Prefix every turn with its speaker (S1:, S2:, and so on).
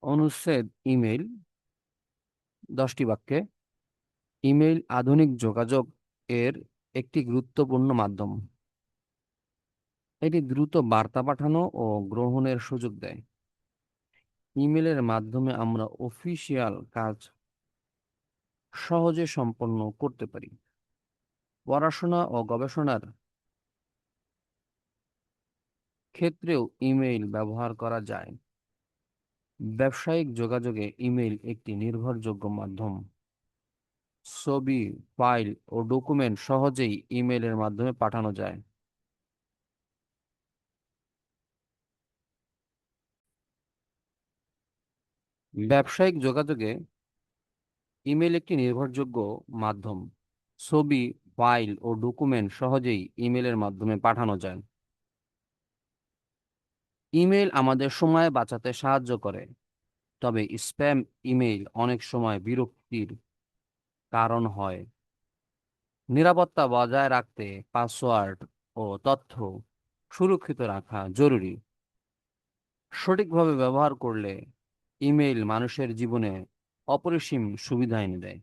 S1: অনুচ্ছেদ ইমেইল 10টি বাক্যে। ইমেইল আধুনিক যোগাযোগ এর একটি গুরুত্বপূর্ণ মাধ্যম। এটি দ্রুত বার্তা পাঠানো ও গ্রহণের সুযোগ দেয়। ইমেলের মাধ্যমে আমরা অফিসিয়াল কাজ সহজে সম্পন্ন করতে পারি। পড়াশোনা ও গবেষণার ক্ষেত্রেও ইমেইল ব্যবহার করা যায়। ব্যবসায়িক যোগাযোগে ইমেইল একটি নির্ভরযোগ্য মাধ্যম। ছবি, ফাইল ও ডকুমেন্ট সহজেই ইমেইলের মাধ্যমে পাঠানো যায়। ব্যবসায়িক যোগাযোগে ইমেইল একটি নির্ভরযোগ্য মাধ্যম। ছবি, ফাইল ও ডকুমেন্ট সহজেই ইমেইলের মাধ্যমে পাঠানো যায়। ইমেইল আমাদের সময় বাঁচাতে সাহায্য করে, তবে স্প্যাম ইমেইল অনেক সময় বিরক্তির কারণ হয়। নিরাপত্তা বজায় রাখতে পাসওয়ার্ড ও তথ্য সুরক্ষিত রাখা জরুরি। সঠিকভাবে ব্যবহার করলে ইমেইল মানুষের জীবনে অপরিসীম সুবিধা এনে দেয়।